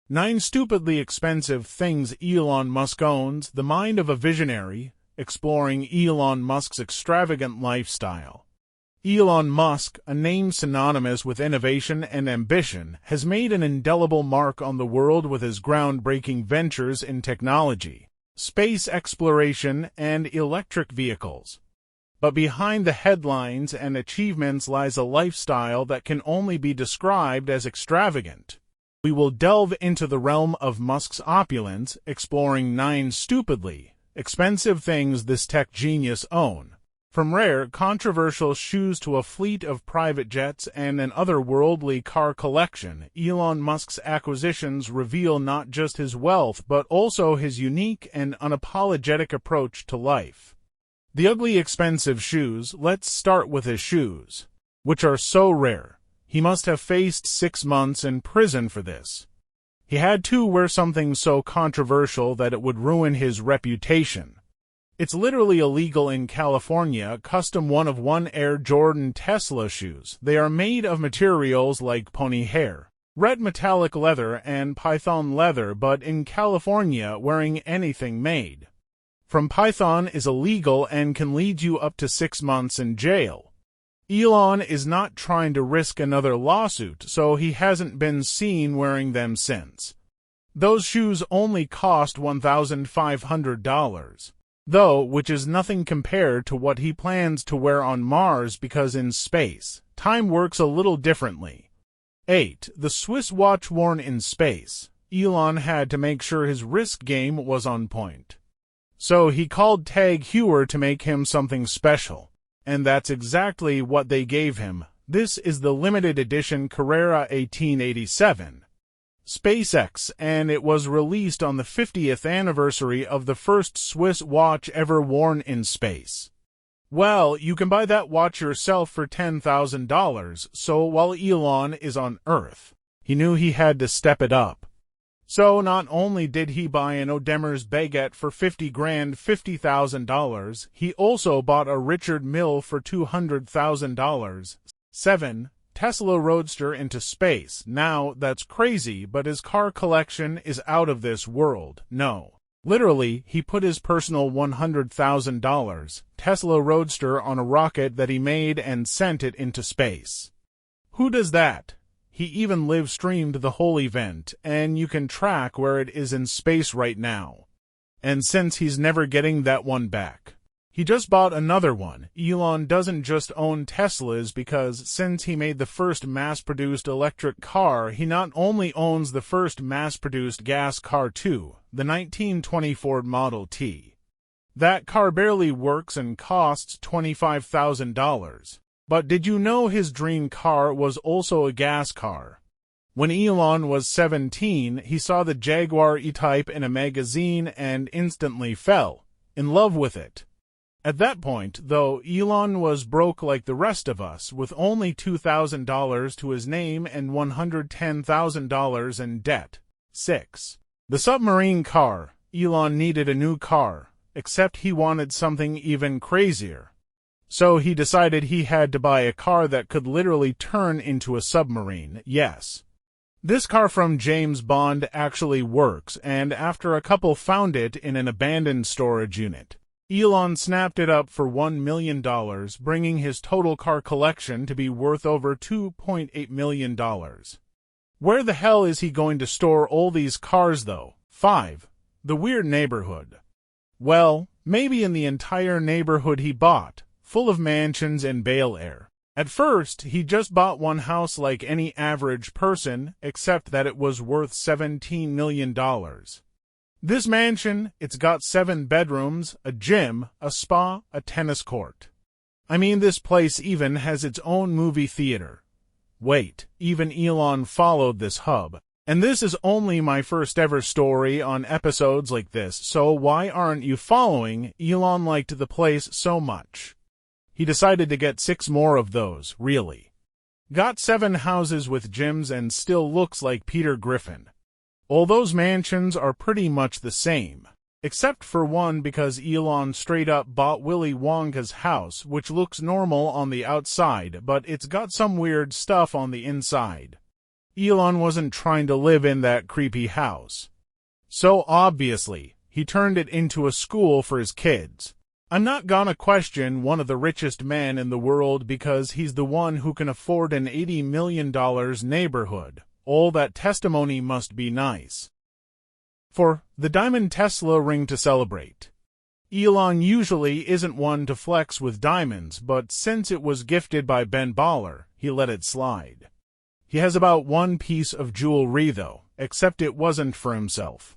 9 Stupidly Expensive Things Elon Musk Owns, the Mind of a Visionary, exploring Elon Musk's extravagant lifestyle. Elon Musk, a name synonymous with innovation and ambition, has made an indelible mark on the world with his groundbreaking ventures in technology, space exploration, and electric vehicles. But behind the headlines and achievements lies a lifestyle that can only be described as extravagant. We will delve into the realm of Musk's opulence, exploring 9 stupidly expensive things this tech genius owns. From rare, controversial shoes to a fleet of private jets and an otherworldly car collection, Elon Musk's acquisitions reveal not just his wealth but also his unique and unapologetic approach to life. The ugly expensive shoes. Let's start with his shoes, which are so rare. He must have faced 6 months in prison for this. He had to wear something so controversial that it would ruin his reputation. It's literally illegal in California. Custom 1-of-1 Air Jordan Tesla shoes. They are made of materials like pony hair, red metallic leather, and python leather, but in California, wearing anything made from python is illegal and can lead you up to 6 months in jail. Elon is not trying to risk another lawsuit, so he hasn't been seen wearing them since. Those shoes only cost $1,500, though, which is nothing compared to what he plans to wear on Mars, because in space, time works a little differently. 8. The Swiss watch worn in space. Elon had to make sure his wrist game was on point. So he called Tag Heuer to make him something special. And that's exactly what they gave him. This is the limited edition Carrera 1887 SpaceX, and it was released on the 50th anniversary of the first Swiss watch ever worn in space. Well, you can buy that watch yourself for $10,000, so while Elon is on Earth, he knew he had to step it up. So not only did he buy an O'Demers baguette for $50,000, he also bought a Richard Mille for $200,000. 7. Tesla Roadster into space. Now, that's crazy, but his car collection is out of this world. No. Literally, he put his personal $100,000 Tesla Roadster on a rocket that he made and sent it into space. Who does that? He even live-streamed the whole event, and you can track where it is in space right now. And since he's never getting that one back, he just bought another one. Elon doesn't just own Teslas because since he made the first mass-produced electric car, he not only owns the first mass-produced gas car too, the 1920 Ford Model T. That car barely works and costs $25,000. But did you know his dream car was also a gas car? When Elon was 17, he saw the Jaguar E-Type in a magazine and instantly fell in love with it. At that point, though, Elon was broke like the rest of us, with only $2,000 to his name and $110,000 in debt. 6. The submarine car. Elon needed a new car, except he wanted something even crazier. So he decided he had to buy a car that could literally turn into a submarine. Yes. This car from James Bond actually works, and after a couple found it in an abandoned storage unit, Elon snapped it up for $1 million, bringing his total car collection to be worth over $2.8 million. Where the hell is he going to store all these cars, though? 5. The weird neighborhood. Well, maybe in the entire neighborhood he bought, full of mansions and Bel Air. At first, he just bought one house like any average person, except that it was worth $17 million. This mansion, it's got 7 bedrooms, a gym, a spa, a tennis court. I mean, this place even has its own movie theater. Wait, even Elon followed this hub. And this is only my first ever story on episodes like this, so why aren't you following? Elon liked the place so much. He decided to get 6 more of those, really. Got 7 houses with gyms and still looks like Peter Griffin. All those mansions are pretty much the same, except for one because Elon straight up bought Willy Wonka's house, which looks normal on the outside, but it's got some weird stuff on the inside. Elon wasn't trying to live in that creepy house. So obviously, he turned it into a school for his kids. I'm not gonna question one of the richest men in the world because he's the one who can afford an $80 million neighborhood. All that testimony must be nice. For the diamond Tesla ring to celebrate. Elon usually isn't one to flex with diamonds, but since it was gifted by Ben Baller, he let it slide. He has about one piece of jewelry though, except it wasn't for himself.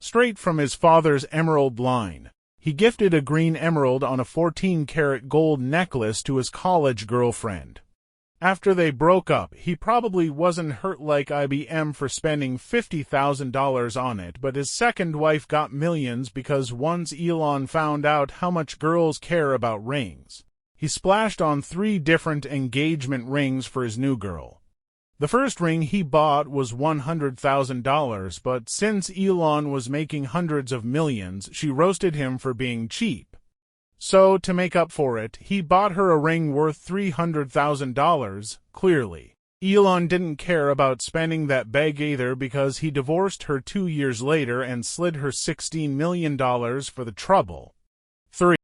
Straight from his father's emerald line. He gifted a green emerald on a 14-karat gold necklace to his college girlfriend. After they broke up, he probably wasn't hurt like IBM for spending $50,000 on it, but his second wife got millions because once Elon found out how much girls care about rings, he splashed on 3 different engagement rings for his new girl. The first ring he bought was $100,000, but since Elon was making hundreds of millions, she roasted him for being cheap. So, to make up for it, he bought her a ring worth $300,000, clearly. Elon didn't care about spending that bag either because he divorced her 2 years later and slid her $16 million for the trouble. 3.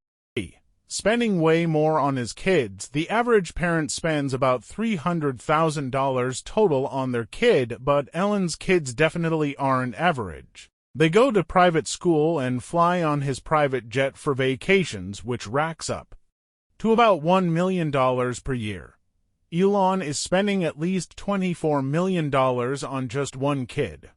Spending way more on his kids. The average parent spends about $300,000 total on their kid, but Elon's kids definitely aren't average. They go to private school and fly on his private jet for vacations, which racks up to about $1 million per year. Elon is spending at least $24 million on just one kid.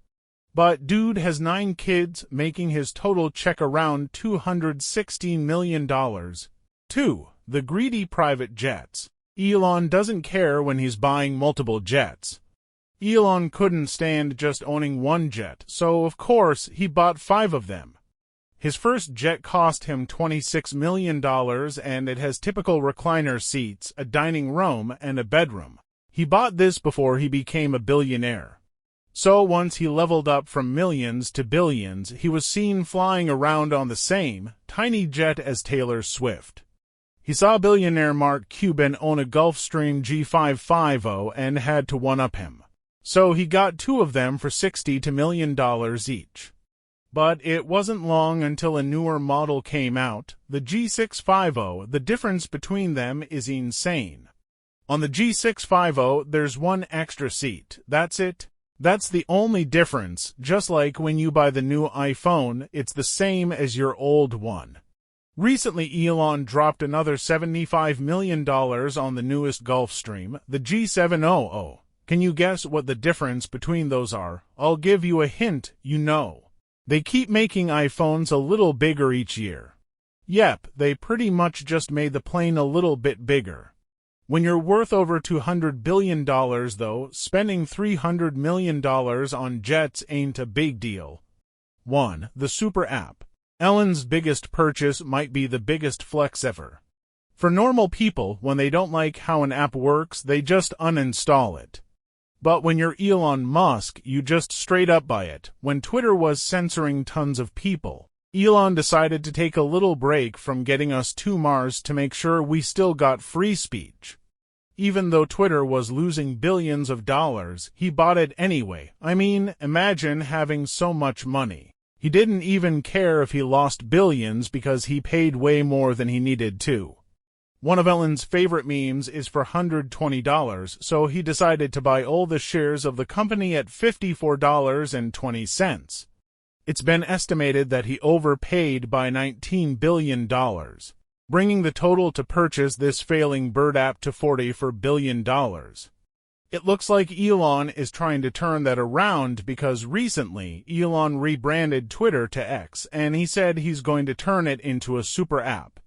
But dude has 9 kids, making his total check around $216 million. 2. The greedy private jets. Elon doesn't care when he's buying multiple jets. Elon couldn't stand just owning one jet, so of course he bought 5 of them. His first jet cost him $26 million and it has typical recliner seats, a dining room, and a bedroom. He bought this before he became a billionaire. So once he leveled up from millions to billions, he was seen flying around on the same tiny jet as Taylor Swift. He saw billionaire Mark Cuban own a Gulfstream G550 and had to one-up him. So he got 2 of them for $60 million each. But it wasn't long until a newer model came out, the G650. The difference between them is insane. On the G650, there's one extra seat. That's it. That's the only difference, just like when you buy the new iPhone, it's the same as your old one. Recently, Elon dropped another $75 million on the newest Gulfstream, the G700. Can you guess what the difference between those are? I'll give you a hint, you know. They keep making iPhones a little bigger each year. Yep, they pretty much just made the plane a little bit bigger. When you're worth over $200 billion, though, spending $300 million on jets ain't a big deal. 1. The Super App. Elon's biggest purchase might be the biggest flex ever. For normal people, when they don't like how an app works, they just uninstall it. But when you're Elon Musk, you just straight up buy it. When Twitter was censoring tons of people, Elon decided to take a little break from getting us to Mars to make sure we still got free speech. Even though Twitter was losing billions of dollars, he bought it anyway. I mean, imagine having so much money. He didn't even care if he lost billions because he paid way more than he needed to. One of Elon's favorite memes is for $120, so he decided to buy all the shares of the company at $54.20. It's been estimated that he overpaid by $19 billion, bringing the total to purchase this failing bird app to $44 billion. It looks like Elon is trying to turn that around because recently Elon rebranded Twitter to X and he said he's going to turn it into a super app.